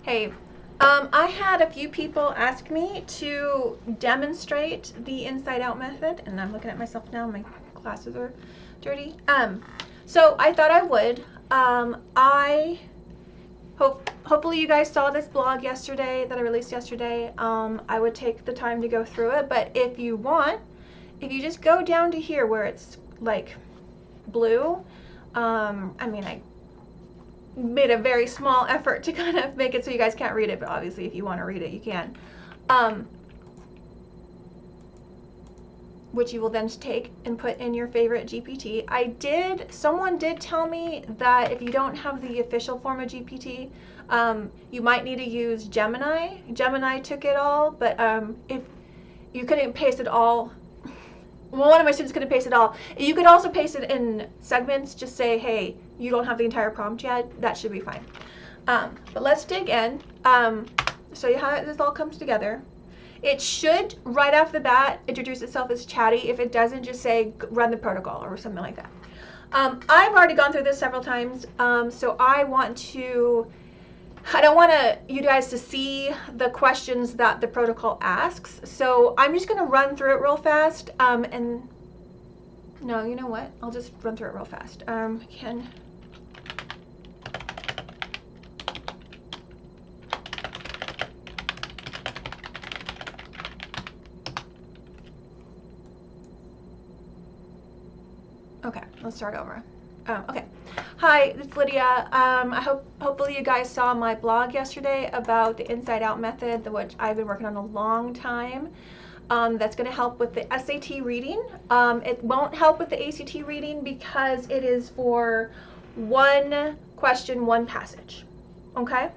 Hey, I had a few people ask me to demonstrate the inside out method, and I'm looking at myself now, my glasses are dirty. So I thought I would. Hopefully you guys saw this blog yesterday that I released yesterday. I would take the time to go through it, but if you want, if you just go down to here where it's like blue, I made a very small effort to kind of make it so you guys can't read it, but obviously if you want to read it, you can. Which you will then take and put in your favorite GPT. Someone did tell me that if you don't have the official form of GPT, you might need to use Gemini. Gemini took it all, but if you couldn't paste it all, well, one of my students couldn't paste it all. You could also paste it in segments, just say, hey, you don't have the entire prompt yet, that should be fine. But let's dig in, show you how this all comes together. It should, right off the bat, introduce itself as chatty. If it doesn't, just say run the protocol or something like that. I've already gone through this several times, so I don't want you guys to see the questions that the protocol asks. So I'm just going to run through it real fast. And no, you know what? I'll just run through it real fast. Okay, let's start over. Okay. Hi, it's Lydia. Hopefully you guys saw my blog yesterday about the inside out method, which I've been working on a long time. That's going to help with the SAT reading. It won't help with the ACT reading because it is for one question, one passage. Okay?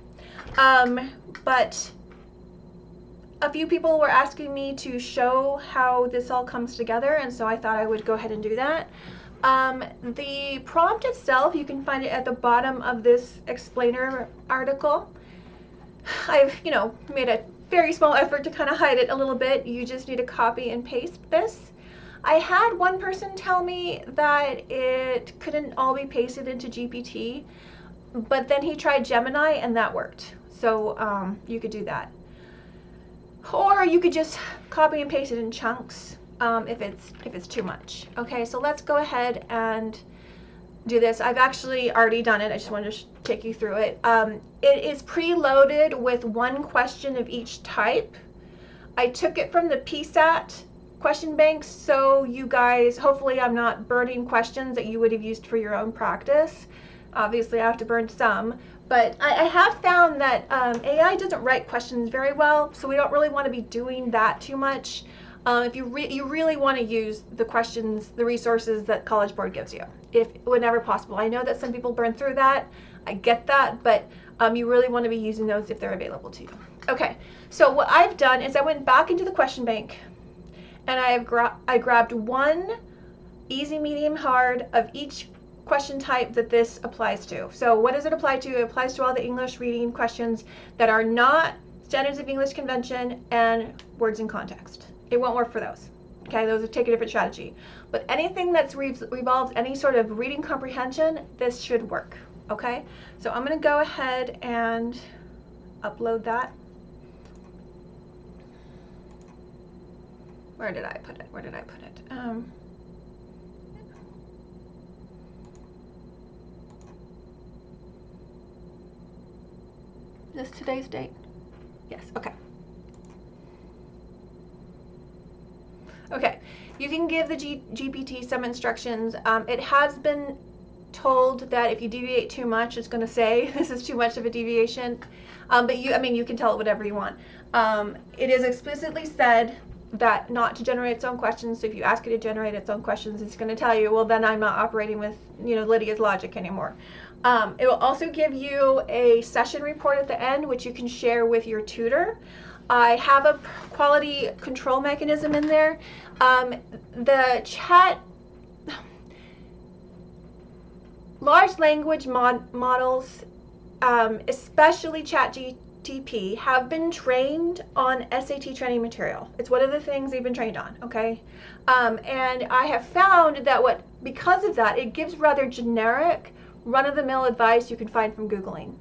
But a few people were asking me to show how this all comes together, and so I thought I would go ahead and do that. The prompt itself, you can find it at the bottom of this explainer article. I've, made a very small effort to kind of hide it a little bit. You just need to copy and paste this. I had one person tell me that it couldn't all be pasted into GPT, but then he tried Gemini and that worked. So you could do that. Or you could just copy and paste it in chunks. If it's too much. Okay, so let's go ahead and do this. I've actually already done it. I just wanted to take you through it. It is preloaded with one question of each type. I took it from the PSAT question banks, so you guys, hopefully I'm not burning questions that you would have used for your own practice. Obviously I have to burn some, but I have found that AI doesn't write questions very well, so we don't really want to be doing that too much. If you really want to use the questions, the resources that College Board gives you, whenever possible. I know that some people burn through that. I get that, but you really want to be using those if they're available to you. Okay, so what I've done is I went back into the question bank, and I grabbed one easy, medium, hard of each question type that this applies to. So what does it apply to? It applies to all the English reading questions that are not Standards of English Convention and words in context. It won't work for those. Okay, those will take a different strategy. But anything that's revolves any sort of reading comprehension, this should work. Okay, so I'm going to go ahead and upload that. Where did I put it? Is this today's date? Yes, okay. Okay, you can give the GPT some instructions. It has been told that if you deviate too much, it's going to say this is too much of a deviation. But you can tell it whatever you want. It is explicitly said that not to generate its own questions. So if you ask it to generate its own questions, it's going to tell you, well, then I'm not operating with Lydia's logic anymore. It will also give you a session report at the end, which you can share with your tutor. I have a quality control mechanism in there. The chat, large language models, especially ChatGPT, have been trained on SAT training material. It's one of the things they've been trained on, okay? And I have found that because of that, it gives rather generic, run-of-the-mill advice you can find from Googling.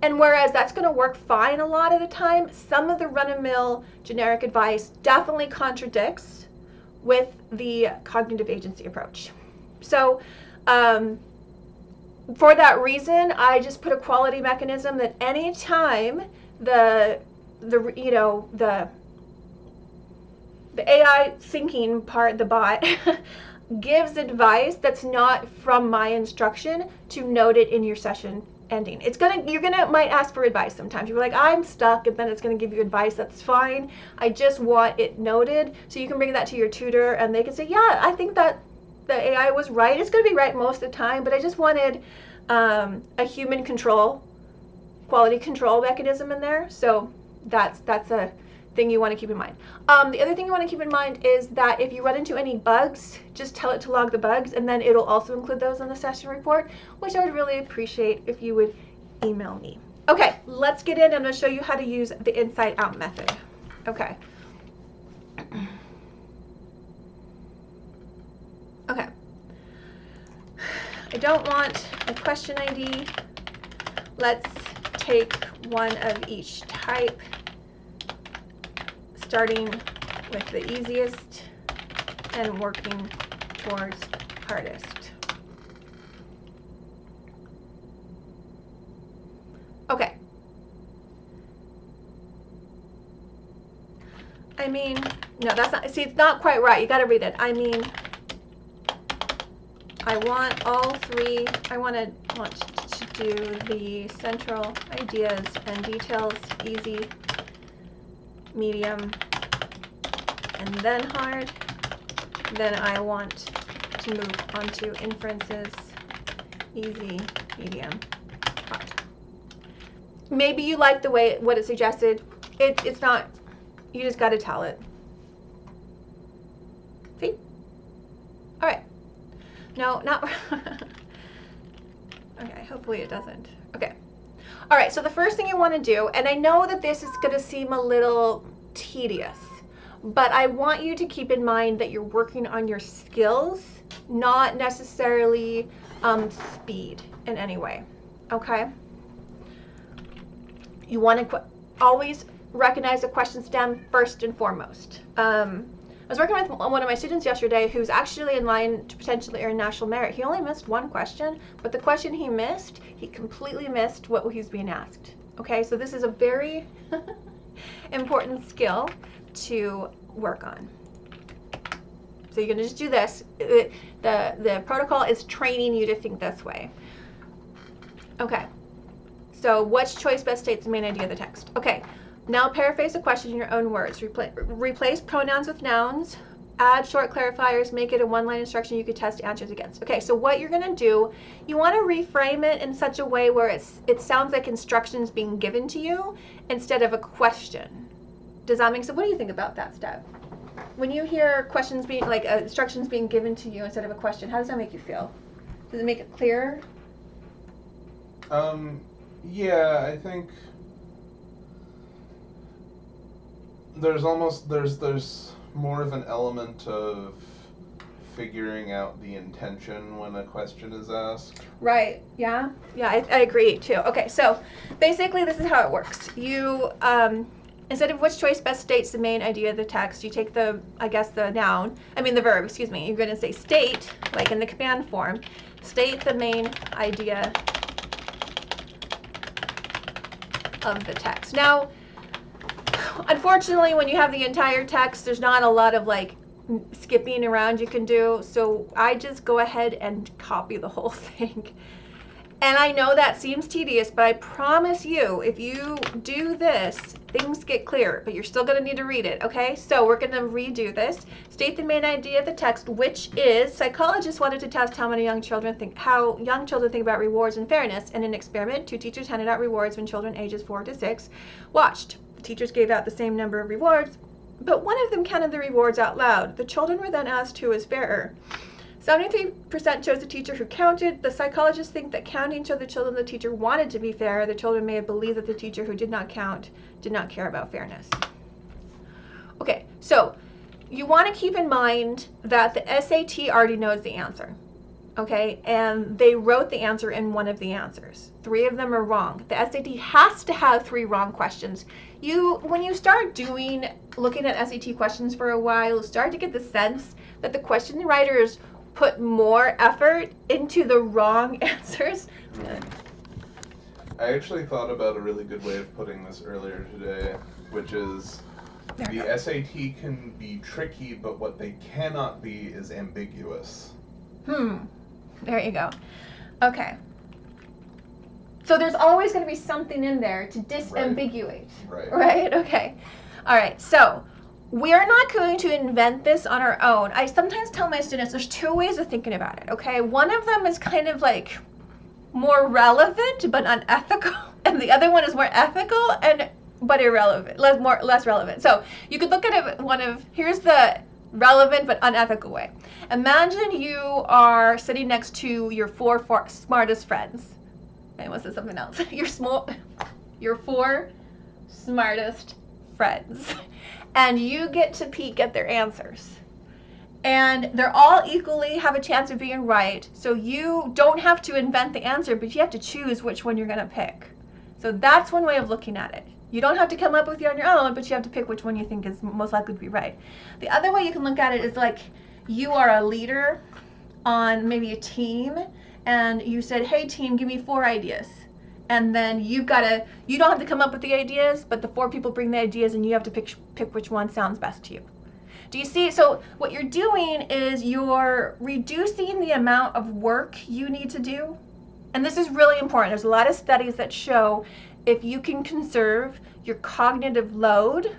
And whereas that's going to work fine a lot of the time, some of the run-of-the-mill generic advice definitely contradicts with the cognitive agency approach. So for that reason, I just put a quality mechanism that anytime the AI thinking part, the bot, gives advice that's not from my instruction, to note it in your session ending. Might ask for advice sometimes. You're like, I'm stuck, and then it's gonna give you advice. That's fine. I just want it noted so you can bring that to your tutor and they can say, yeah, I think that the AI was right. It's gonna be right most of the time, but I just wanted a human control, quality control mechanism in there. So that's a thing you want to keep in mind. The other thing you want to keep in mind is that if you run into any bugs, just tell it to log the bugs, and then it'll also include those in the session report, which I would really appreciate if you would email me. Okay, let's get in. I'm going to show you how to use the inside out method. Okay. Okay. I don't want a question ID. Let's take one of each type, starting with the easiest and working towards hardest. Okay. I mean, no, that's not, see, it's not quite right. You got to read it. I mean, I want all three. I want to do the central ideas and details, easy, medium, and then hard. Then I want to move on to inferences, easy, medium, hard. Maybe you like the way what it suggested. It's not, you just got to tell it. See? All right. No, not. Okay, hopefully it doesn't. Okay. All right, so the first thing you want to do, and I know that this is going to seem a little tedious, but I want you to keep in mind that you're working on your skills, not necessarily speed in any way. Okay? You want to always recognize the question stem first and foremost. I was working with one of my students yesterday who's actually in line to potentially earn national merit. He only missed one question, but the question he missed, he completely missed what he was being asked. Okay, so this is a very important skill to work on. So you're gonna just do this. The protocol is training you to think this way. Okay, so which choice best states the main idea of the text? Okay. Now paraphrase the question in your own words. Replace pronouns with nouns. Add short clarifiers. Make it a one-line instruction you could test answers against. Okay, so what you're going to do, you want to reframe it in such a way where it sounds like instructions being given to you instead of a question. Does that make sense? What do you think about that step? When you hear questions being, like instructions being given to you instead of a question, how does that make you feel? Does it make it clearer? Yeah, I think there's more of an element of figuring out the intention when a question is asked. Right, yeah, I agree too. Okay, so basically this is how it works. You, instead of which choice best states the main idea of the text, you take the verb, excuse me. You're gonna say state, like in the command form, state the main idea of the text. Now, unfortunately, when you have the entire text, there's not a lot of like skipping around you can do. So I just go ahead and copy the whole thing. And I know that seems tedious, but I promise you, if you do this, things get clearer, but you're still going to need to read it, okay? So we're going to redo this. State the main idea of the text, which is, psychologists wanted to test how young children think about rewards and fairness. In an experiment, 2 teachers handed out rewards when children ages 4 to 6 watched. The teachers gave out the same number of rewards, but one of them counted the rewards out loud. The children were then asked who was fairer. 73% chose the teacher who counted. The psychologists think that counting showed the children the teacher wanted to be fair. The children may have believed that the teacher who did not count did not care about fairness. Okay, so you want to keep in mind that the SAT already knows the answer. okay, and they wrote the answer in one of the answers. 3 of them are wrong. The SAT has to have 3 wrong questions. When you start looking at SAT questions for a while, you'll start to get the sense that the question writers put more effort into the wrong answers. I actually thought about a really good way of putting this earlier today, which is the SAT can be tricky, but what they cannot be is ambiguous. There you go. Okay. So there's always going to be something in there to disambiguate. Right? Okay. All right. So we're not going to invent this on our own. I sometimes tell my students there's 2 ways of thinking about it, okay? One of them is kind of like more relevant but unethical, and the other one is more ethical but irrelevant, less relevant. So you could look at it here's the relevant but unethical way. Imagine you are sitting next to your 4 smartest friends. I almost said something else. Your 4 smartest friends, and you get to peek at their answers. And they're all equally have a chance of being right, so you don't have to invent the answer, but you have to choose which one you're going to pick. So that's one way of looking at it. You don't have to come up with it on your own, but you have to pick which one you think is most likely to be right. The other way you can look at it is like you are a leader on maybe a team, and you said, hey team, give me 4 ideas. And then you don't have to come up with the ideas, but the 4 people bring the ideas and you have to pick which one sounds best to you. Do you see? So what you're doing is you're reducing the amount of work you need to do. And this is really important. There's a lot of studies that show if you can conserve your cognitive load,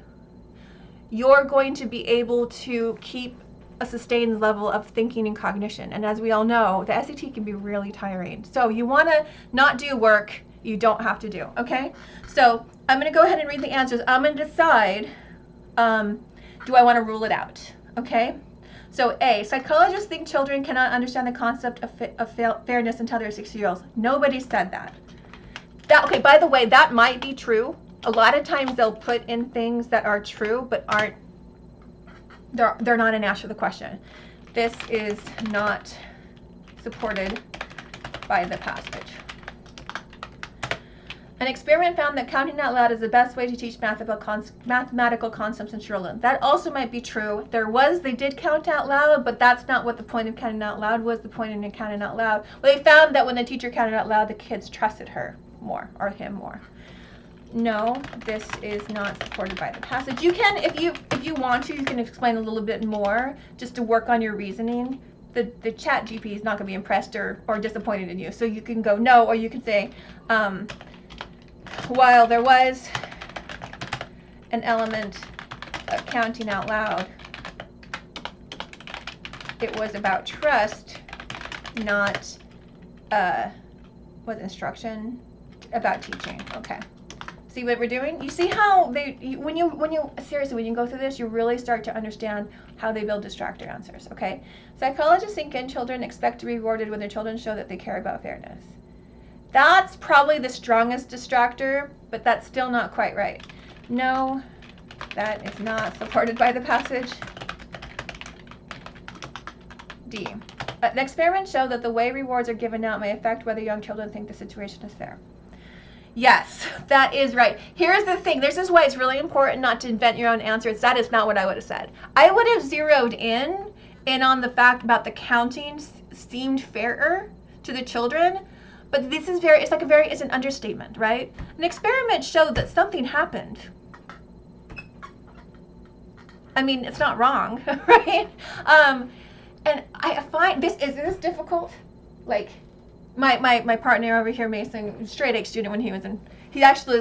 you're going to be able to keep a sustained level of thinking and cognition. And as we all know, the SAT can be really tiring. So you want to not do work you don't have to do, okay? So I'm going to go ahead and read the answers. I'm going to decide, do I want to rule it out, okay? So A, psychologists think children cannot understand the concept of fairness until they're 6 years old. Nobody said that. Okay, by the way, that might be true. A lot of times they'll put in things that are true but they're not an answer to the question. This is not supported by the passage. An experiment found that counting out loud is the best way to teach mathematical concepts in children. That also might be true. They did count out loud, but that's not what the point of counting out loud was. The point of counting out loud, well, they found that when the teacher counted out loud, the kids trusted her more, or him more. No, this is not supported by the passage. You can, if you want to, you can explain a little bit more just to work on your reasoning. The chat GP is not going to be impressed or disappointed in you. So you can go no, or you can say, while there was an element of counting out loud, it was about trust, not instruction, about teaching. Okay. See what we're doing? You see how when you go through this, you really start to understand how they build distractor answers, okay? Psychologists think children expect to be rewarded when their children show that they care about fairness. That's probably the strongest distractor, but that's still not quite right. No, that is not supported by the passage. D. An experiment showed that the way rewards are given out may affect whether young children think the situation is fair. Yes, that is right. Here's the thing. This is why it's really important not to invent your own answers. That is not what I would have said. I would have zeroed in on the fact about the counting seemed fairer to the children, but this is it's an understatement, right? An experiment showed that something happened. I mean, it's not wrong, right? And I find is this difficult? Like, my partner over here, Mason, straight A student when he actually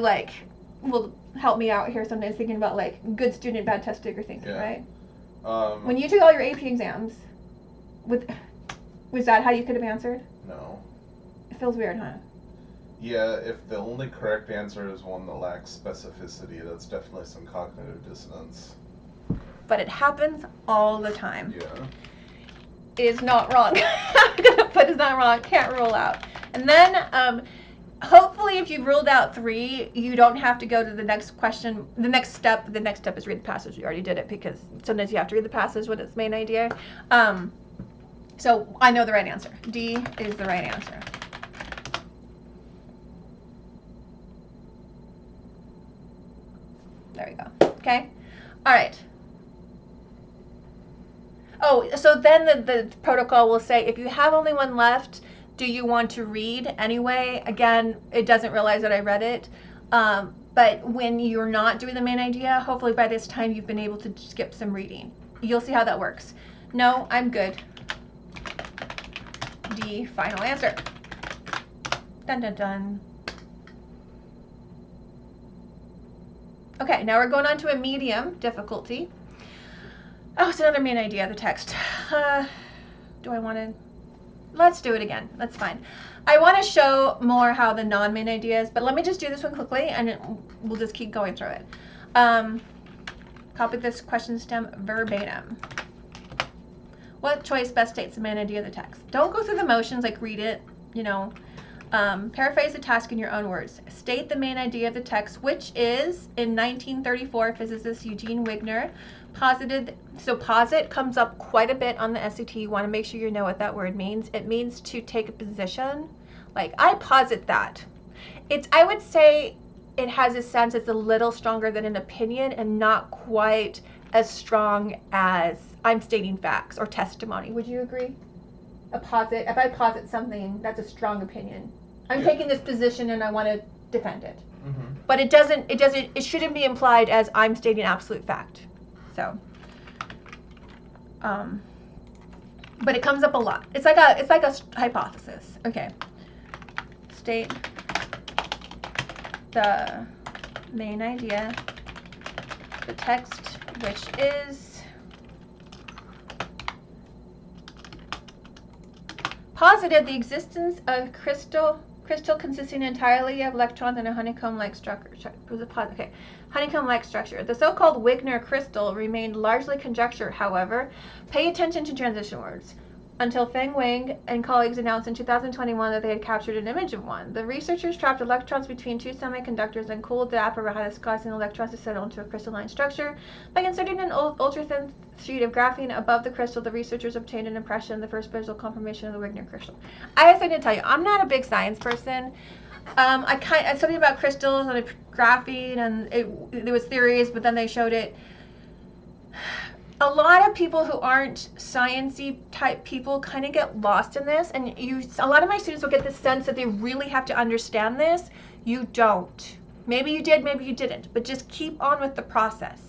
will help me out here sometimes thinking about good student, bad test taker thinking, yeah. Right? When you took all your AP exams, was that how you could have answered? No. It feels weird, huh? Yeah, if the only correct answer is one that lacks specificity, that's definitely some cognitive dissonance. But it happens all the time. Yeah. Is not wrong. I'm gonna put is not wrong. Can't rule out. And then hopefully if you've ruled out 3, you don't have to go to the next question. The next step is read the passage. You already did it because sometimes you have to read the passage with its main idea. So I know the right answer. D is the right answer. There we go. Okay. All right. Oh, so then the protocol will say, if you have only one left, do you want to read anyway? Again, it doesn't realize that I read it. But when you're not doing the main idea, hopefully by this time you've been able to skip some reading. You'll see how that works. No, I'm good. D, final answer. Dun, dun, dun. Okay, now we're going on to a medium difficulty. Oh, it's another main idea of the text. Do I want to? Let's do it again. That's fine. I want to show more how the non-main ideas, but let me just do this one quickly, and we'll just keep going through it. Copy this question stem verbatim. What choice best states the main idea of the text? Don't go through the motions, like read it, you know. Paraphrase the task in your own words. State the main idea of the text, which is, in 1934, physicist Eugene Wigner posited. So posit comes up quite a bit on the SAT. You want to make sure you know what that word means. It means to take a position. Like, I posit that. I would say it has a sense it's a little stronger than an opinion and not quite as strong as I'm stating facts or testimony. Would you agree? If I posit something, that's a strong opinion. I'm taking this position and I want to defend it. Mm-hmm. But it shouldn't be implied as I'm stating absolute fact. So, but it comes up a lot. It's like a hypothesis. Okay. State the main idea, the text, which is posited the existence of crystal consisting entirely of electrons in a honeycomb-like structure. Okay. Honeycomb-like structure. The so-called Wigner crystal remained largely conjecture, however. Pay attention to transition words. Until Feng Wang and colleagues announced in 2021 that they had captured an image of one. The researchers trapped electrons between two semiconductors and cooled the apparatus, causing electrons to settle into a crystalline structure. By inserting an ultra-thin sheet of graphene above the crystal, the researchers obtained an impression, the first visual confirmation of the Wigner crystal. I have something to tell you. I'm not a big science person. I studied about crystals and graphene, and there was theories, but then they showed it. A lot of people who aren't sciencey type people kind of get lost in this, and a lot of my students will get the sense that they really have to understand this. You don't. Maybe you did, maybe you didn't, but just keep on with the process.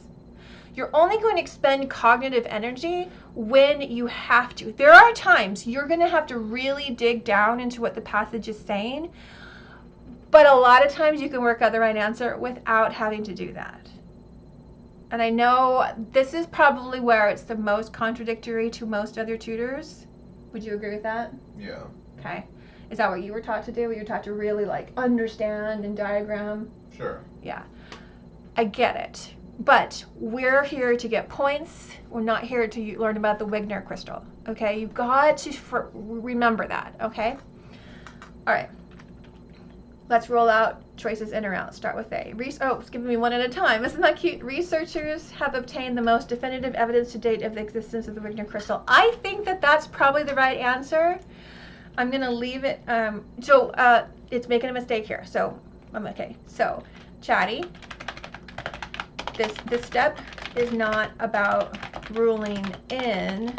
You're only going to expend cognitive energy when you have to. There are times you're going to have to really dig down into what the passage is saying, but a lot of times you can work out the right answer without having to do that. And I know this is probably where it's the most contradictory to most other tutors. Would you agree with that? Yeah. Okay. Is that what you were taught to do? You were taught to really like understand and diagram? Sure. Yeah. I get it. But we're here to get points. We're not here to learn about the Wigner crystal. Okay? You've got to remember that. Okay? All right. Let's roll out choices in or out. Start with A. It's giving me one at a time. Isn't that cute? Researchers have obtained the most definitive evidence to date of the existence of the Wigner crystal. I think that that's probably the right answer. I'm going to leave it. It's making a mistake here. So, I'm okay. So, Chatty, this step is not about ruling in.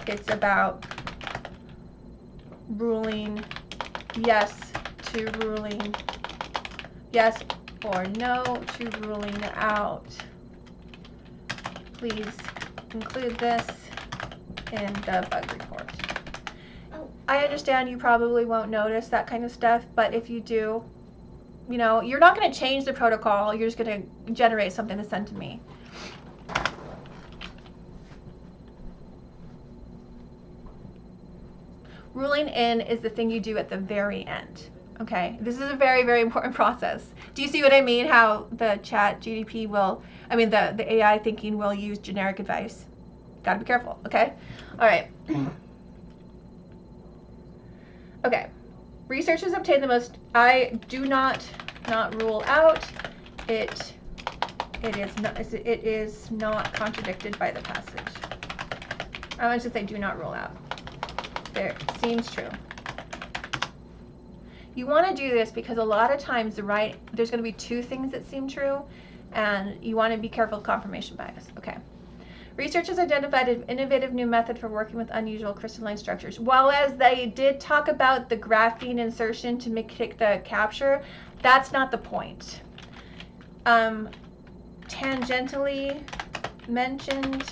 It's about ruling yes to ruling yes or no to ruling out. Please include this in the bug report. I understand you probably won't notice that kind of stuff, but if you do, you know, you're not going to change the protocol. You're just going to generate something to send to me. Ruling in is the thing you do at the very end. Okay, this is a very, very important process. Do you see what I mean? How the chat GDP the AI thinking will use generic advice. Got to be careful, okay? All right. Okay, researchers obtained the most, I do not rule out, it is not contradicted by the passage. I want to say do not rule out. There, seems true. You want to do this because a lot of times there's going to be two things that seem true, and you want to be careful of confirmation bias. Okay. Researchers identified an innovative new method for working with unusual crystalline structures. While as they did talk about the graphene insertion to make the capture, that's not the point. Tangentially mentioned,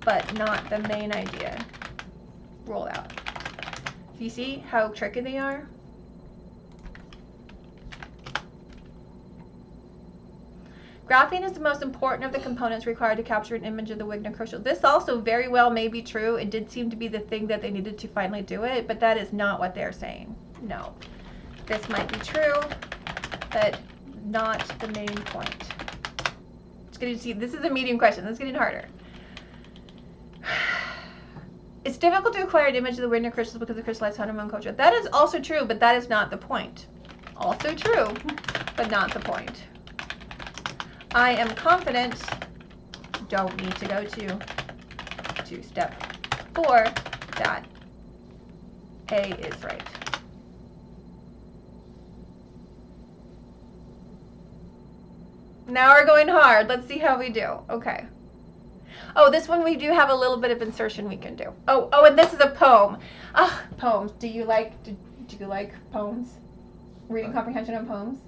but not the main idea. Roll out. Do you see how tricky they are? Graphene is the most important of the components required to capture an image of the Wigner crystal. This also very well may be true. It did seem to be the thing that they needed to finally do it, but that is not what they're saying. No. This might be true, but not the main point. It's getting, see, this is a medium question. This is getting harder. It's difficult to acquire an image of the Wigner crystals because of crystallized honeymoon culture. That is also true, but that is not the point. Also true, but not the point. I am confident, don't need to go to step 4, that A is right. Now we're going hard. Let's see how we do. Okay. Oh, this one we do have a little bit of insertion we can do. Oh, and this is a poem. Ah, poems. Do you like poems? Reading comprehension on poems?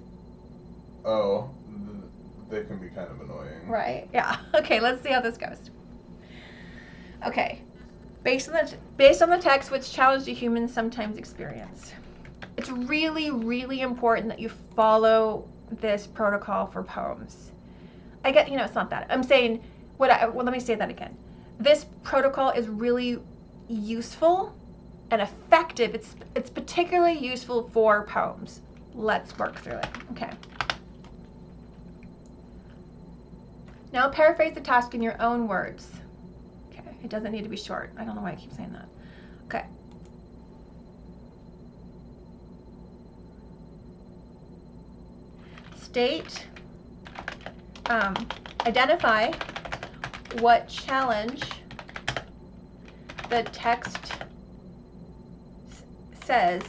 Oh, they can be kind of annoying. Right. Yeah. Okay, let's see how this goes. Okay. Based on the text which challenge do humans sometimes experience. It's really, really important that you follow this protocol for poems. I get, it's not that. I'm saying well, let me say that again. This protocol is really useful and effective. It's particularly useful for poems. Let's work through it. Okay. Now paraphrase the task in your own words. Okay, it doesn't need to be short. I don't know why I keep saying that. Okay. State, identify what challenge the text says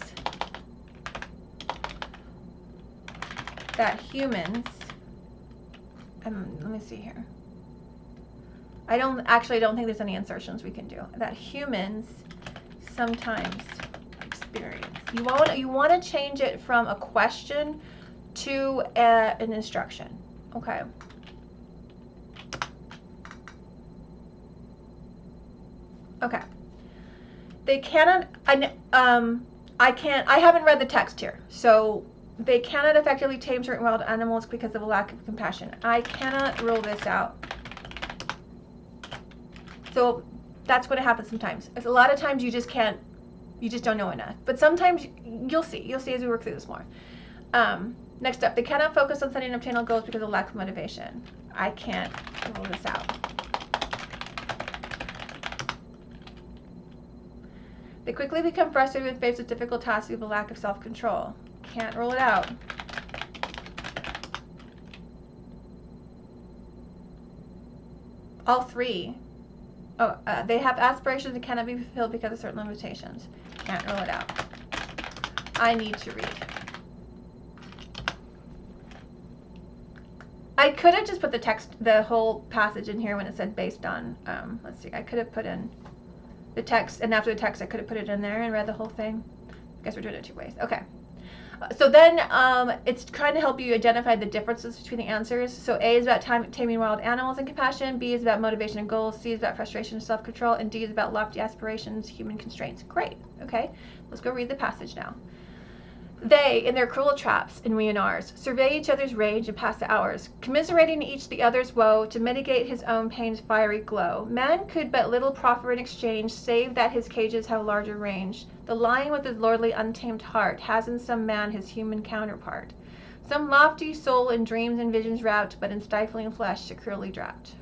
that humans, let me see here. I don't think there's any insertions we can do. That humans sometimes experience. You want to change it from a question to an instruction. Okay. Okay. They cannot. I haven't read the text here, so they cannot effectively tame certain wild animals because of a lack of compassion. I cannot rule this out. So that's what happens sometimes. A lot of times you just don't know enough. But sometimes you'll see as we work through this more. Next up, they cannot focus on setting obtainable goals because of lack of motivation. I can't rule this out. They quickly become frustrated when faced with difficult tasks with a lack of self-control. Can't rule it out. All three. They have aspirations that cannot be fulfilled because of certain limitations. Can't rule it out. I need to read. I could have just put the whole passage in here when it said based on, let's see, I could have put in the text, and after the text I could have put it in there and read the whole thing. I guess we're doing it 2 ways. Okay. So then it's trying to help you identify the differences between the answers. So A is about taming wild animals and compassion, B is about motivation and goals, C is about frustration and self-control, and D is about lofty aspirations, human constraints. Great. Okay. Let's go read the passage now. They, in their cruel traps, and we in ours, survey each other's rage and pass the hours, commiserating each the other's woe to mitigate his own pain's fiery glow. Man could but little proffer in exchange, save that his cages have larger range. The lion with his lordly untamed heart has in some man his human counterpart. Some lofty soul in dreams and visions wrapped, but in stifling flesh securely trapped.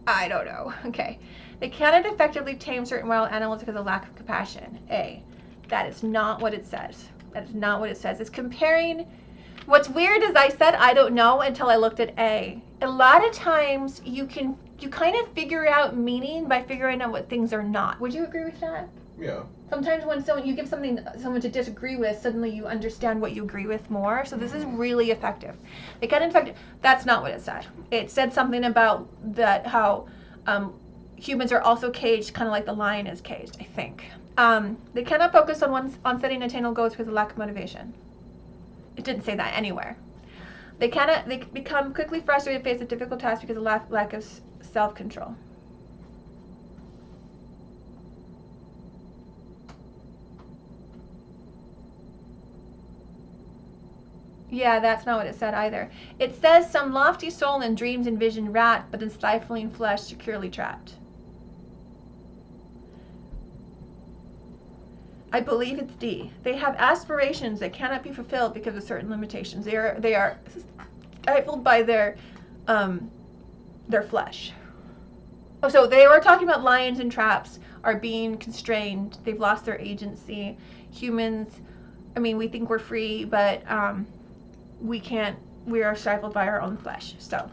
I don't know. Okay. They cannot effectively tame certain wild animals because of lack of compassion. A. That is not what it says. That is not what it says. It's comparing. What's weird is I said I don't know until I looked at A. A lot of times you can you kind of figure out meaning by figuring out what things are not. Would you agree with that? Yeah. Sometimes when you give someone to disagree with, suddenly you understand what you agree with more. So this is really effective. They got infected. That's not what it said. It said something about that how humans are also caged, kind of like the lion is caged. I think they cannot focus on setting attainable goals because of lack of motivation. It didn't say that anywhere. They become quickly frustrated, face a difficult task because of lack of self-control. Yeah, that's not what it said either. It says some lofty soul and dreams envision rat, but in stifling flesh securely trapped. I believe it's D. They have aspirations that cannot be fulfilled because of certain limitations. They are stifled by their flesh. Oh, so they were talking about lions and traps are being constrained. They've lost their agency. Humans, I mean, we think we're free, but we can't. We are stifled by our own flesh. So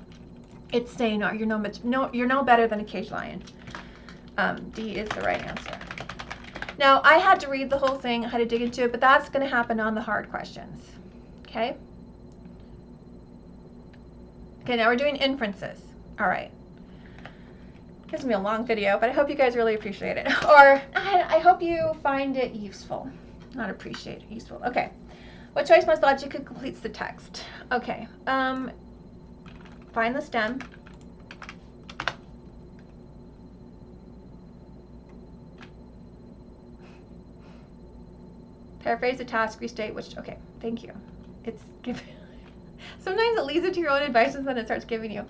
it's saying, you're no better than a caged lion. D is the right answer. Now, I had to read the whole thing, I had to dig into it, but that's going to happen on the hard questions. Okay? Okay, now we're doing inferences. All right. This is going to be a long video, but I hope you guys really appreciate it. Or I hope you find it useful. Not appreciate it, useful. Okay. What choice most logically completes the text? Okay. Find the stem. Paraphrase the task, restate which. Okay, thank you. It's giving. Sometimes it leads into your own advice and then it starts giving you.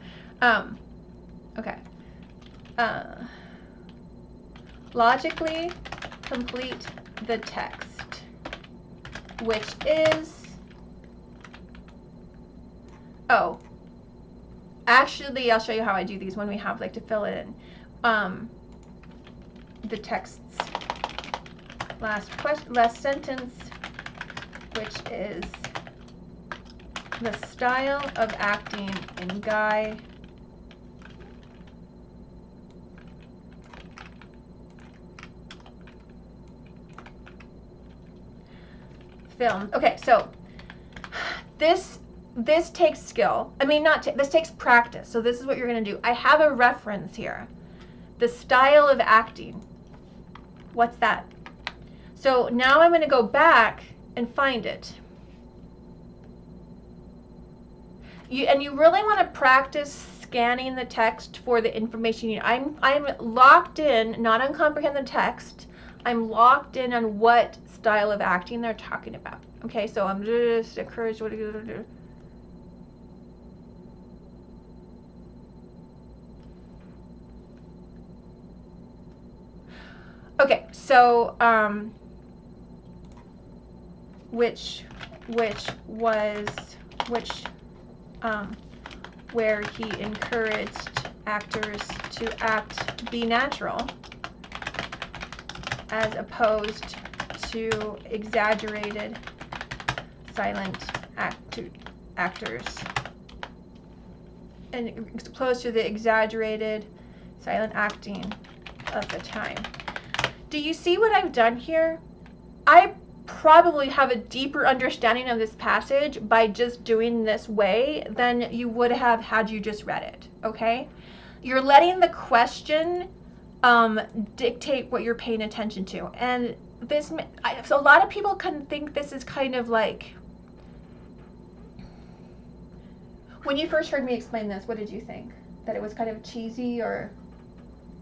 Okay. Logically complete the text, which is. Oh. Actually, I'll show you how I do these when we have like to fill it in. The text's last sentence, which is the style of acting in Guy film. Okay, so this takes skill. I mean, this takes practice. So this is what you're going to do. I have a reference here. The style of acting. What's that? So now I'm going to go back and find it. You really want to practice scanning the text for the information you need. I'm locked in, not on comprehend the text. I'm locked in on what style of acting they're talking about. Okay, so I'm just encouraged. What are you going to do? Okay, so where he encouraged actors to be natural as opposed to exaggerated silent actors, and opposed to the exaggerated silent acting of the time. Do you see what I've done here? I probably have a deeper understanding of this passage by just doing this way than you would have had you just read it, okay? You're letting the question dictate what you're paying attention to. And so a lot of people can think this is kind of like, when you first heard me explain this, what did you think? That it was kind of cheesy or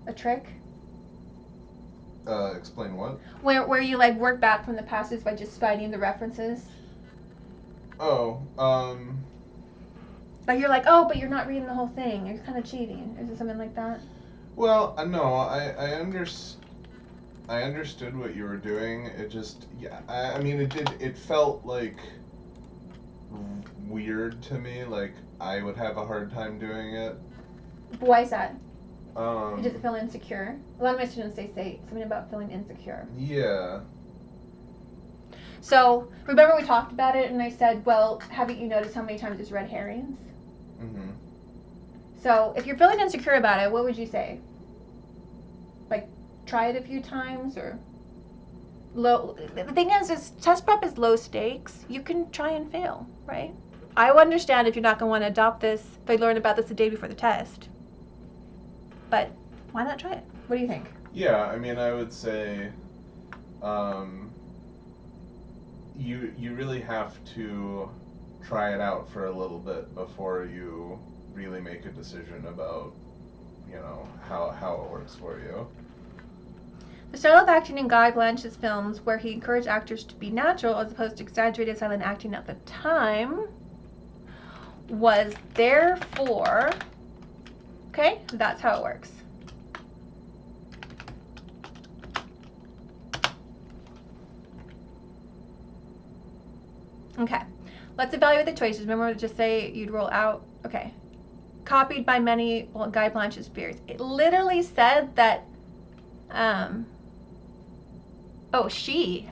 a trick? Explain what? Where you like work back from the passage by just finding the references? Oh, Like you're like, oh, but you're not reading the whole thing. You're kind of cheating. Is it something like that? well, no, I understood what you were doing. It just, yeah, I mean, it felt like weird to me. Like I would have a hard time doing it. Why is that? Does it feel insecure? A lot of my students say something about feeling insecure. Yeah. So remember we talked about it, and I said, well, haven't you noticed how many times there's red herrings? Mhm. So if you're feeling insecure about it, what would you say? Like, try it a few times or low. The thing is test prep is low stakes. You can try and fail, right? I understand if you're not going to want to adopt this, if I learn about this the day before the test. But why not try it? What do you think? Yeah, I mean, I would say you really have to try it out for a little bit before you really make a decision about, how it works for you. The style of acting in Guy Blanche's films, where he encouraged actors to be natural as opposed to exaggerated silent acting at the time, was therefore, okay, that's how it works. Okay, let's evaluate the choices. Remember, just say you'd roll out. Okay, copied by many Guy Blanche's peers. It literally said that.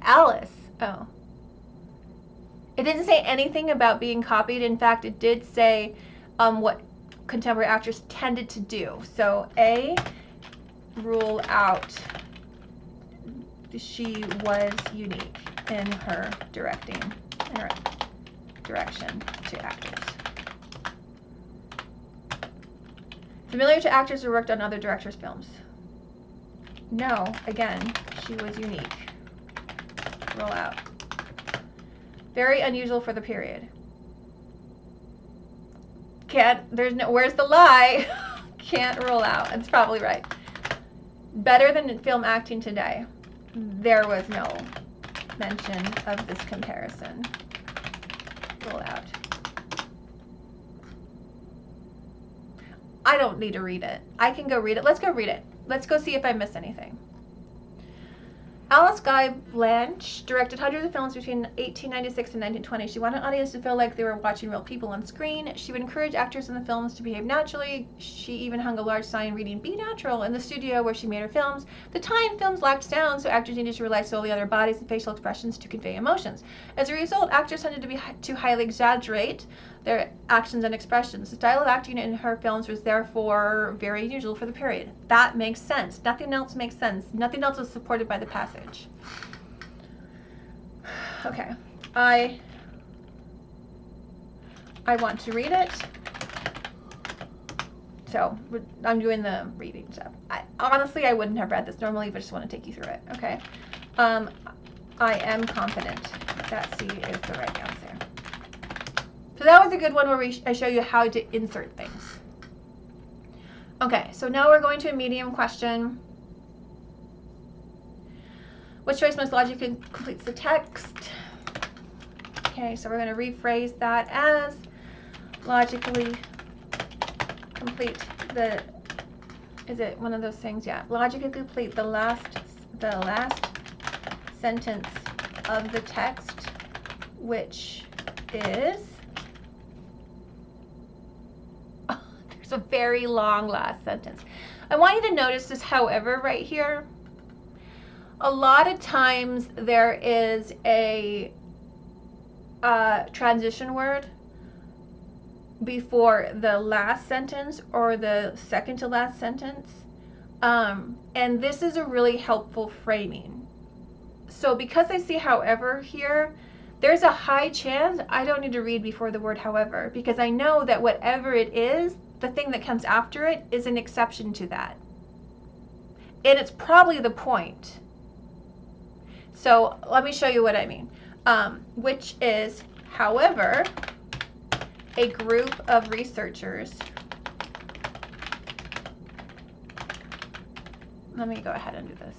Alice. Oh. It didn't say anything about being copied. In fact, it did say what contemporary actors tended to do. So A, rule out. She was unique in her direction to actors. Familiar to actors who worked on other directors' films. No, again, she was unique. Roll out. Very unusual for the period. Where's the lie? Can't rule out. It's probably right. Better than film acting today. There was no mention of this comparison. Rule out. I don't need to read it. I can go read it. Let's go read it. Let's go see if I miss anything. Alice Guy Blanche directed hundreds of films between 1896 and 1920. She wanted an audience to feel like they were watching real people on screen. She would encourage actors in the films to behave naturally. She even hung a large sign reading "Be Natural" in the studio where she made her films. At the time, films lacked sound, so actors needed to rely solely on their bodies and facial expressions to convey emotions. As a result, actors tended to highly exaggerate their actions and expressions. The style of acting in her films was therefore very unusual for the period. That makes sense. Nothing else makes sense. Nothing else is supported by the passage. Okay, I want to read it. So I'm doing the reading stuff. Honestly, I wouldn't have read this normally, but I just want to take you through it. Okay. I am confident that C is the right answer. So that was a good one where I show you how to insert things. Okay, so now we're going to a medium question. Which choice most logically completes the text? Okay, so we're going to rephrase that as logically complete the, is it one of those things? Yeah, logically complete the last sentence of the text, which is, there's a very long last sentence. I want you to notice this, however, right here. A lot of times there is a transition word before the last sentence or the second to last sentence. And this is a really helpful framing. So because I see however here, there's a high chance I don't need to read before the word however, because I know that whatever it is, the thing that comes after it is an exception to that. And it's probably the point. So let me show you what I mean. Which is, however, a group of researchers. Let me go ahead and do this.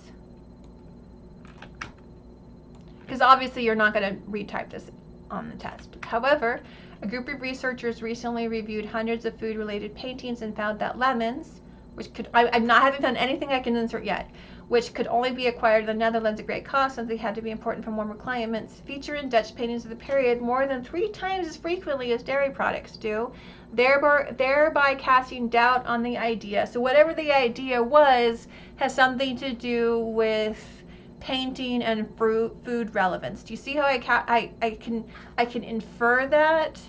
Because obviously you're not going to retype this on the test. However, a group of researchers recently reviewed hundreds of food-related paintings and found that lemons, which haven't done anything I can insert yet, which could only be acquired in the Netherlands at great cost since they had to be imported from warmer climates, feature in Dutch paintings of the period more than 3 times as frequently as dairy products do, thereby casting doubt on the idea. So whatever the idea was has something to do with painting and food relevance. Do you see how I can infer that?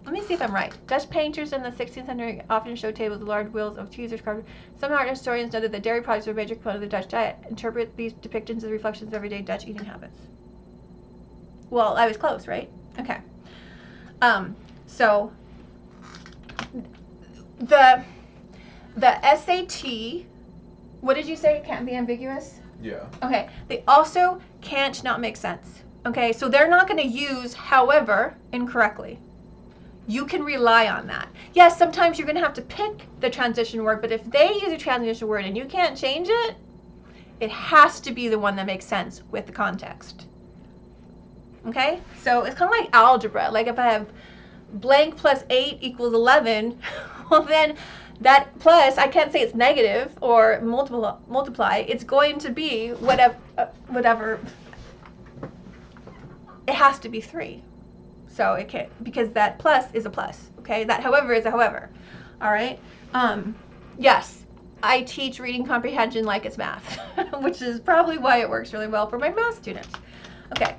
let me see if I'm right. Dutch painters in the 16th century often showed tables with large wheels of cheese or carved. Some art historians noted that dairy products were a major component of the Dutch diet. Interpret these depictions as reflections of everyday Dutch eating habits. Well, I was close, right? Okay. So the SAT, what did you say? It can't be ambiguous? Yeah. Okay. They also can't not make sense. Okay, so they're not going to use however incorrectly. You can rely on that. Yes, sometimes you're going to have to pick the transition word, but if they use a transition word and you can't change it, it has to be the one that makes sense with the context. Okay? So it's kind of like algebra. Like if I have blank plus 8 equals 11, well then that plus, I can't say it's negative or multiply. It's going to be whatever. It has to be 3. So it can't, because that plus is a plus, okay? That however is a however, all right? Yes, I teach reading comprehension like it's math, which is probably why it works really well for my math students. Okay,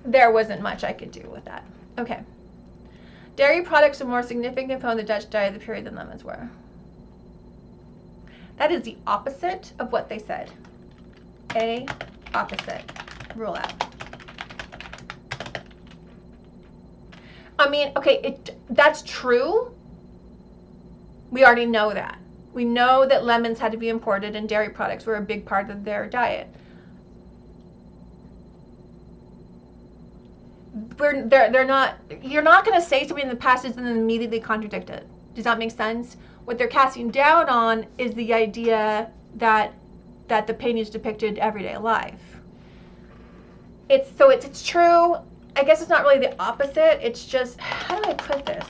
there wasn't much I could do with that. Okay. Dairy products are more significant component of the Dutch diet of the period than lemons were. That is the opposite of what they said. A, opposite. Rule out. I mean, okay, that's true. We already know that. We know that lemons had to be imported and dairy products were a big part of their diet. They're not, you're not going to say something in the passage and then immediately contradict it. Does that make sense? What they're casting doubt on is the idea that the paintings depicted everyday life. It's true. I guess it's not really the opposite. It's just, how do I put this?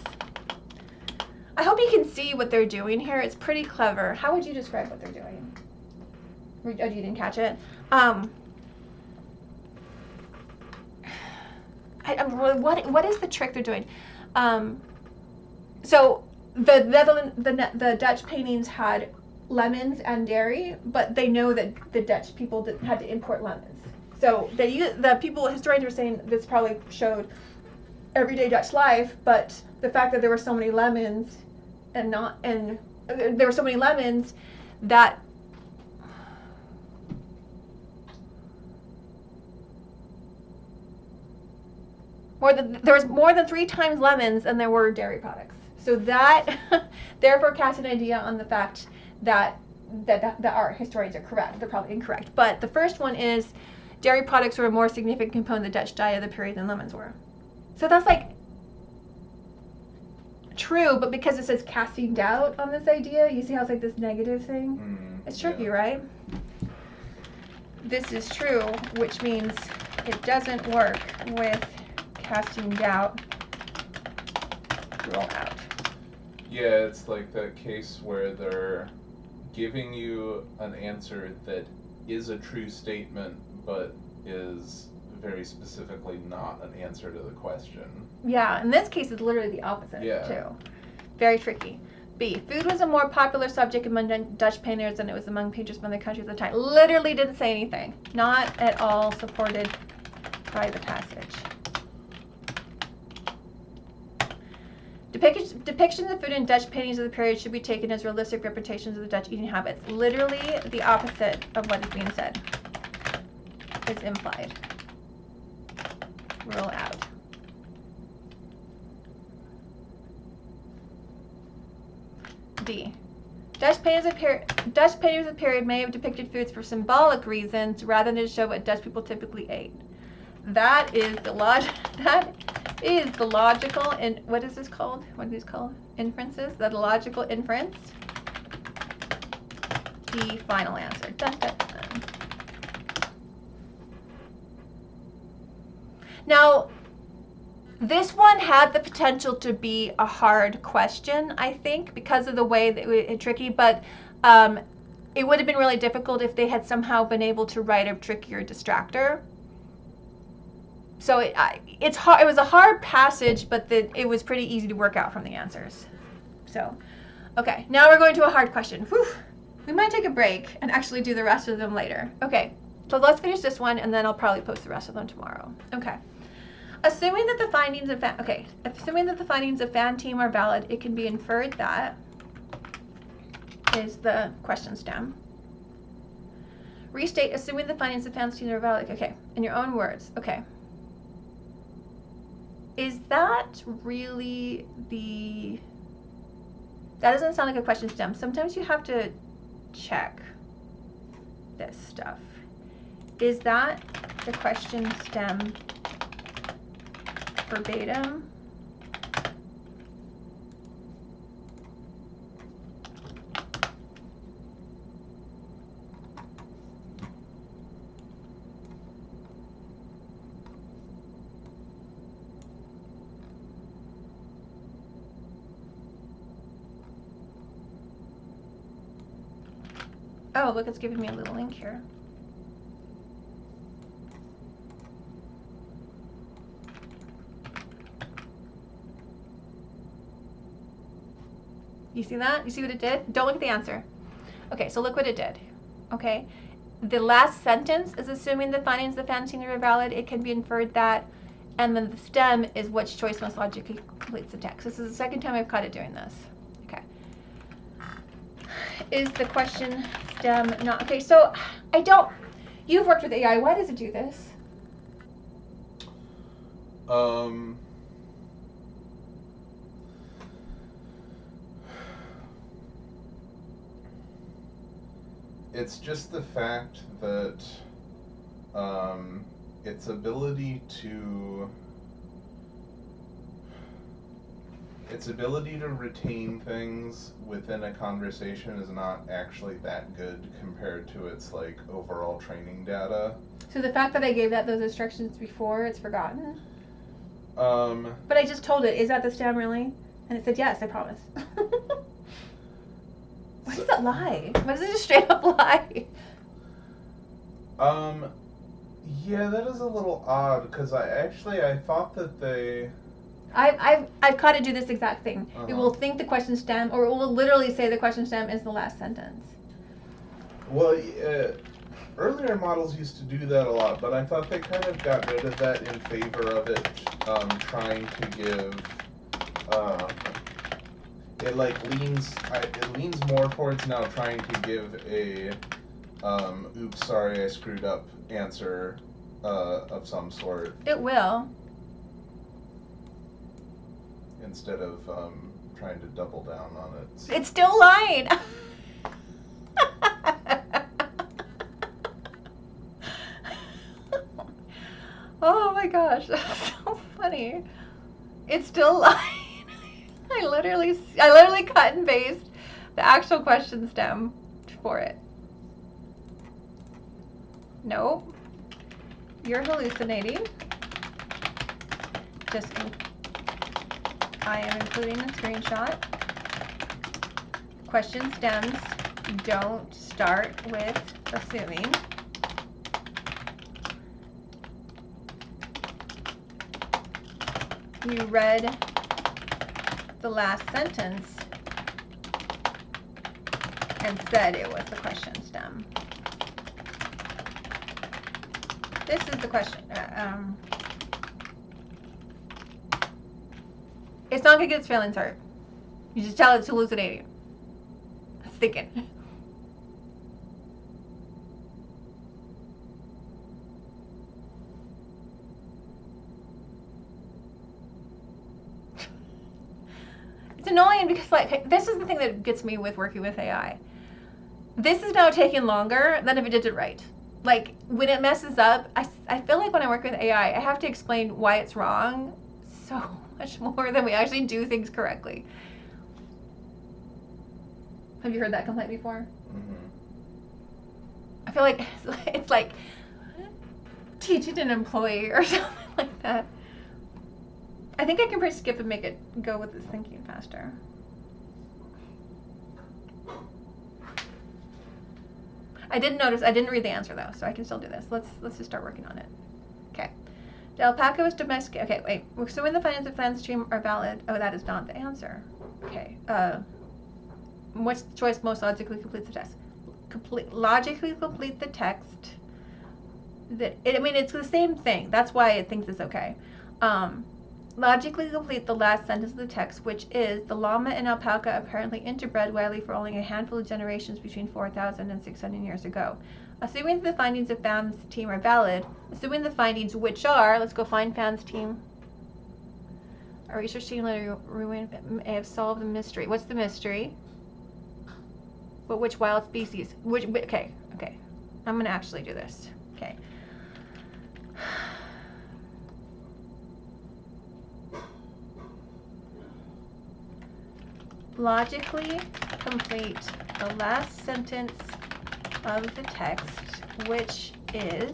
I hope you can see what they're doing here. It's pretty clever. How would you describe what they're doing? Oh, you didn't catch it? What is the trick they're doing? So the Dutch paintings had lemons and dairy, but they know that the Dutch people had to import lemons. So historians were saying this probably showed everyday Dutch life, but the fact that there were so many lemons there were so many lemons that there was more than 3 times lemons than there were dairy products. So that therefore casts an idea on the fact that our historians are correct. They're probably incorrect. But the first one is dairy products were a more significant component of the Dutch diet of the period than lemons were. So that's like true, but because it says casting doubt on this idea, you see how it's like this negative thing? It's tricky, right? This is true, which means it doesn't work with casting doubt. Rule out. Yeah, it's like that case where they're giving you an answer that is a true statement, but is very specifically not an answer to the question. Yeah, in this case, it's literally the opposite, too. Very tricky. B, food was a more popular subject among Dutch painters than it was among painters from other countries at the time. Literally didn't say anything. Not at all supported by the passage. Depictions of food in Dutch paintings of the period should be taken as realistic representations of the Dutch eating habits. Literally the opposite of what is being said is implied. Rule out. D. Dutch paintings of the period may have depicted foods for symbolic reasons rather than to show what Dutch people typically ate. That is the logical, and what is this called? What are these called? Inferences? The logical inference. The final answer. Dun, dun, dun. Now, this one had the potential to be a hard question, I think, because of the way that it's tricky, but it would have been really difficult if they had somehow been able to write a trickier distractor. So it's hard. It was a hard passage, but it was pretty easy to work out from the answers. So, okay, now we're going to a hard question. Whew. We might take a break and actually do the rest of them later. Okay, so let's finish this one, and then I'll probably post the rest of them tomorrow. Okay. assuming that the findings of fan team are valid, it can be inferred that is the question stem. Restate, assuming the findings of fan team are valid. Okay, in your own words. Okay. Is that really the... That doesn't sound like a question stem. Sometimes you have to check this stuff. Is that the question stem verbatim? Oh, look, it's giving me a little link here. You see that? You see what it did? Don't look at the answer. Okay, so look what it did. Okay, the last sentence is assuming the findings of the fan team are valid. It can be inferred that, and then the stem is which choice most logically completes the text. This is the second time I've caught it doing this. Okay. Is the question stem not... Okay, so I don't... You've worked with AI. Why does it do this? It's just the fact that its ability to retain things within a conversation is not actually that good compared to its like overall training data. So the fact that I gave those instructions before, it's forgotten? But I just told it, is that the stem really? And it said yes, I promise. Why does it lie? Why does it just straight up lie? Yeah, that is a little odd because I thought that they... I've caught it do this exact thing. It will think the question stem, or it will literally say the question stem is the last sentence. Well, earlier models used to do that a lot, but I thought they kind of got rid of that in favor of it trying to give... it leans more towards now trying to give a oops, sorry, I screwed up answer of some sort. It will. Instead of trying to double down on it. It's still lying. Oh my gosh, that's so funny. It's still lying. I literally cut and paste the actual question stem for it. Nope. You're hallucinating. I am including a screenshot. Question stems don't start with assuming. You read the last sentence and said it was the question stem. This is the question. It's not going to get its feelings hurt. You just tell it's hallucinating. It's thinking. It's annoying because, like, this is the thing that gets me with working with AI. This is now taking longer than if it did it right. Like, when it messes up, I feel like when I work with AI, I have to explain why it's wrong so much more than we actually do things correctly. Have you heard that complaint before? Mm-hmm. I feel like it's like teaching an employee or something like that. I think I can press skip and make it go with its thinking faster. I didn't read the answer though, so I can still do this. Let's just start working on it. Okay. The alpaca was domesticated. Okay, wait. We're assuming the findings of fan stream are valid. Oh, that is not the answer. Okay. Which choice most logically completes the test? Logically complete the text. I mean, it's the same thing. That's why it thinks it's okay. Logically complete the last sentence of the text, which is, the llama and alpaca apparently interbred widely for only a handful of generations between 4,000 and 600 years ago. Assuming the findings of Pham's team are valid, assuming the findings which are, let's go find Pham's team. Our research team may have solved the mystery. What's the mystery? But which wild species? Okay. I'm gonna actually do this. Okay. Logically complete the last sentence of the text, which is,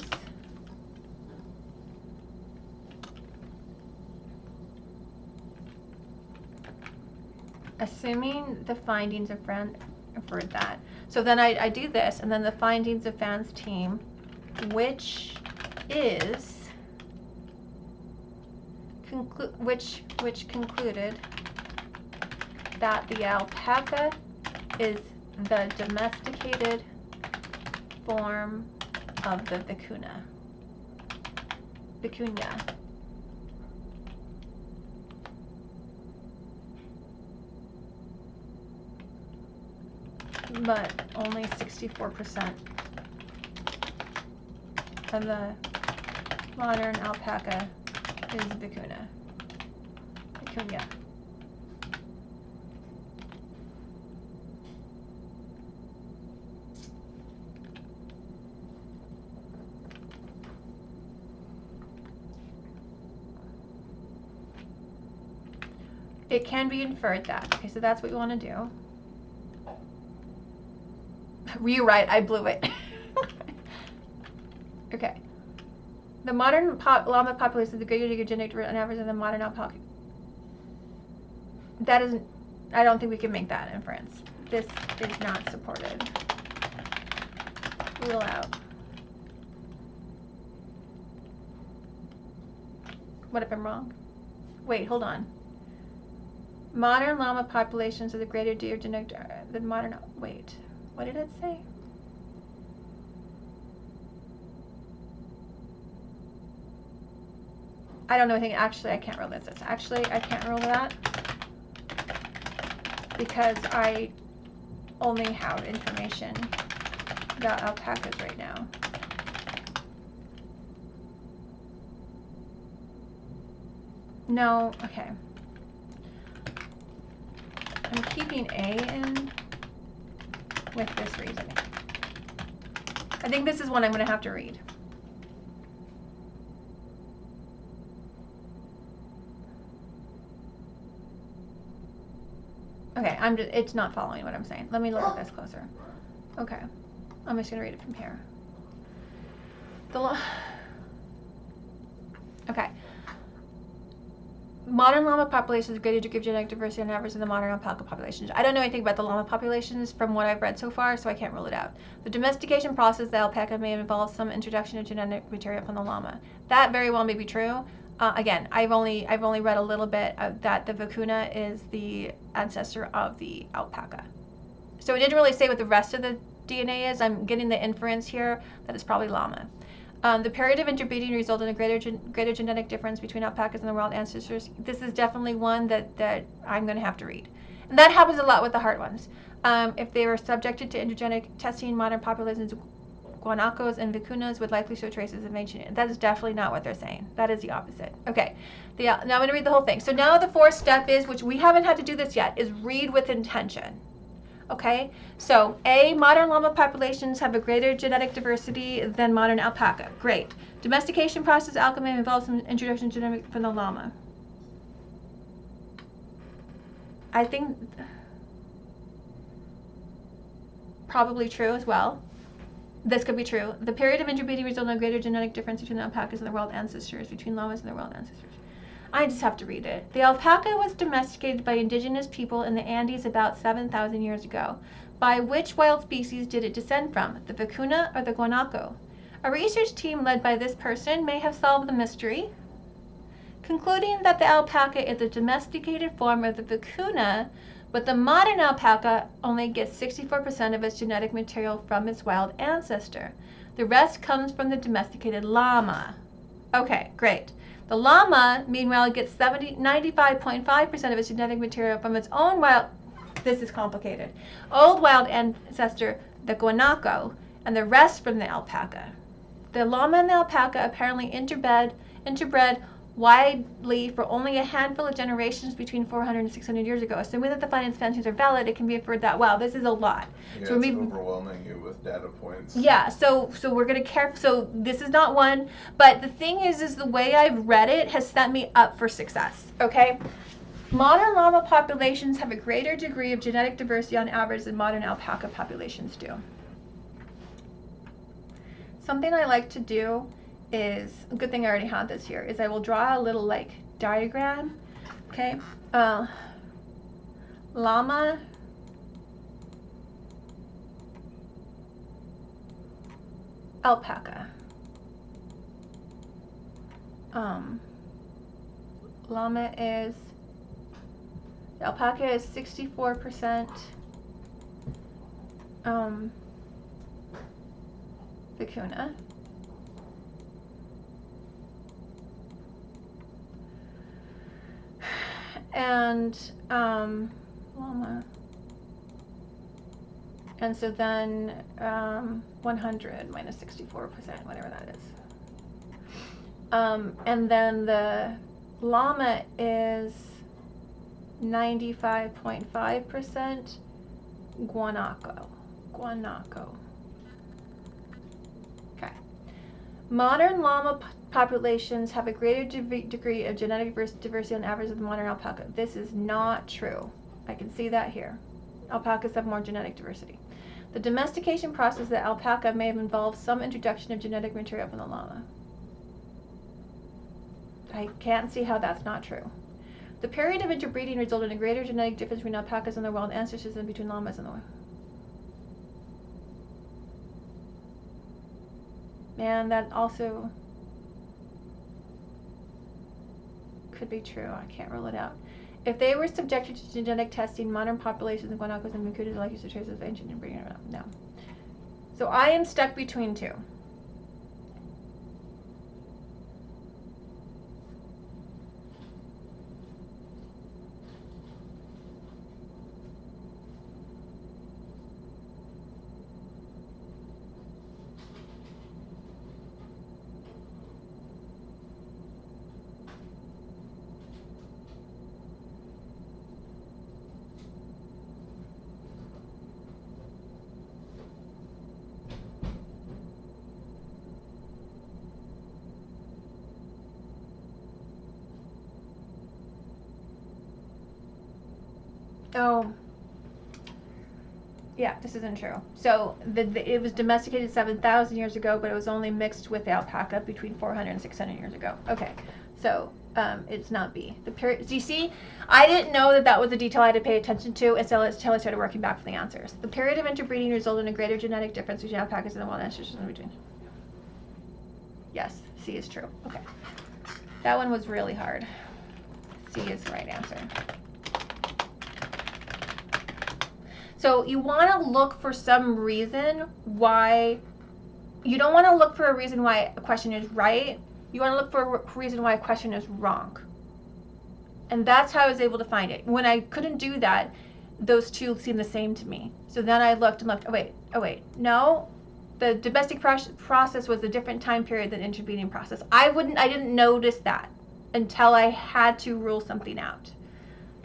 assuming the findings of Fran inferred that. So then I do this, and then the findings of Pham's team, which is which concluded that the alpaca is the domesticated form of the vicuña. But only 64% of the modern alpaca is vicuña. It can be inferred that. Okay, so that's what you want to do. Rewrite, I blew it. Okay. The modern llama population is the greater genetic on average than the modern alpaca. That isn't, I don't think we can make that inference. This is not supported. Rule out. What if I'm wrong? Wait, hold on. Modern llama populations are the greater genetic, the modern, wait, what did it say? I don't know anything. Actually, I can't rule this. Actually, I can't rule that because I only have information about alpacas right now. No, okay. I'm keeping A in with this reasoning. I think this is one I'm going to have to read. Okay, it's not following what I'm saying. Let me look at this closer. Okay, I'm just gonna read it from here. Okay. Modern llama populations are greater degree of genetic diversity on average than the modern alpaca populations. I don't know anything about the llama populations from what I've read so far, so I can't rule it out. The domestication process of the alpaca may have involved some introduction of genetic material from the llama. That very well may be true. Again, I've only read a little bit of that the vicuña is the ancestor of the alpaca. So it didn't really say what the rest of the DNA is. I'm getting the inference here that it's probably llama. The period of interbreeding resulted in a greater genetic difference between alpacas and their wild ancestors. This is definitely one that I'm going to have to read. And that happens a lot with the hard ones. If they were subjected to intergenic testing, modern populations guanacos and vicuñas would likely show traces of ancient. That is definitely not what they're saying. That is the opposite. Okay, now I'm going to read the whole thing. So now the fourth step is, which we haven't had to do this yet, is read with intention. Okay, so A, modern llama populations have a greater genetic diversity than modern alpaca. Great. Domestication process alchemy involves some introduction of genetic from the llama. I think probably true as well. This could be true. The period of interbreeding resulted in a greater genetic difference between the alpacas and their wild ancestors, between llamas and their wild ancestors. I just have to read it. The alpaca was domesticated by indigenous people in the Andes about 7,000 years ago. By which wild species did it descend from, the vicuña or the guanaco? A research team led by this person may have solved the mystery, concluding that the alpaca is a domesticated form of the vicuña, but the modern alpaca only gets 64% of its genetic material from its wild ancestor. The rest comes from the domesticated llama. Okay, great. The llama, meanwhile, gets 95.5% of its genetic material from its own wild, this is complicated, old wild ancestor, the guanaco, and the rest from the alpaca. The llama and the alpaca apparently interbred widely for only a handful of generations between 400 and 600 years ago. Assuming that the findings are valid, it can be inferred that, wow, this is a lot. Yeah, so it's overwhelming you with data points. Yeah, so we're going to so this is not one, but the thing is the way I've read it has set me up for success, okay? Modern llama populations have a greater degree of genetic diversity on average than modern alpaca populations do. Something I like to do is, a good thing I already had this here, is I will draw a little like diagram, okay? Llama, alpaca. Llama is, alpaca is 64% vicuna. And llama. And so then 100 minus 64%, whatever that is. And then the llama is 95.5% guanaco. Okay. Modern llama populations have a greater degree of genetic diversity on average than modern alpaca. This is not true. I can see that here. Alpacas have more genetic diversity. The domestication process of the alpaca may have involved some introduction of genetic material from the llama. I can't see how that's not true. The period of interbreeding resulted in a greater genetic difference between alpacas and their wild ancestors than between llamas and the wild. Man, that also could be true. I can't rule it out. If they were subjected to genetic testing, modern populations of guanacos and macutas are likely to trace of ancient inbreeding. No. So I am stuck between two. Oh, yeah, this isn't true. So it was domesticated 7,000 years ago, but it was only mixed with alpaca between 400 and 600 years ago. Okay, so it's not B. The period. Do you see? I didn't know that was a detail I had to pay attention to until I started working back for the answers. The period of interbreeding resulted in a greater genetic difference between alpacas and the wild ancestors in between. Yes, C is true. Okay, that one was really hard. C is the right answer. So you want to look for some reason why, you don't want to look for a reason why a question is right. You want to look for a reason why a question is wrong. And that's how I was able to find it. When I couldn't do that, those two seemed the same to me. So then I looked and looked, oh wait, no. The domestic process was a different time period than interbreeding process. I didn't notice that until I had to rule something out.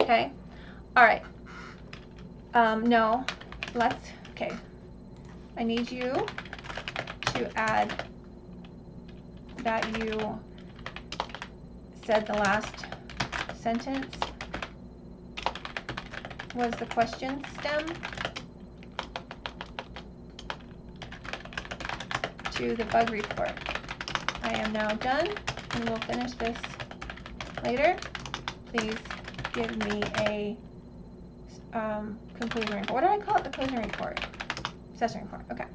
Okay? All right. No, okay. I need you to add that you said the last sentence was the question stem to the bug report. I am now done, and we'll finish this later. Please give me a conclusion report. What do I call it? The conclusion report. Session report. Okay.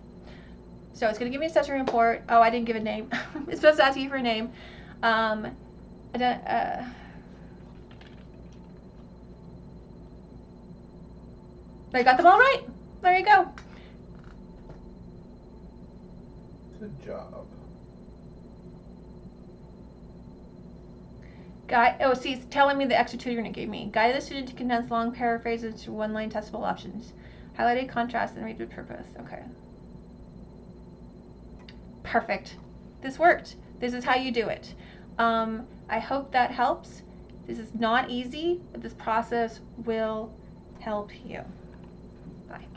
So it's going to give me a session report. Oh, I didn't give a name. It's supposed to ask you for a name. I got them all right. There you go. Good job. See, it's telling me the extra tutor unit gave me. Guide the student to condense long paraphrases to one-line testable options. Highlighted contrast and read with purpose. Okay. Perfect. This worked. This is how you do it. I hope that helps. This is not easy, but this process will help you. Bye.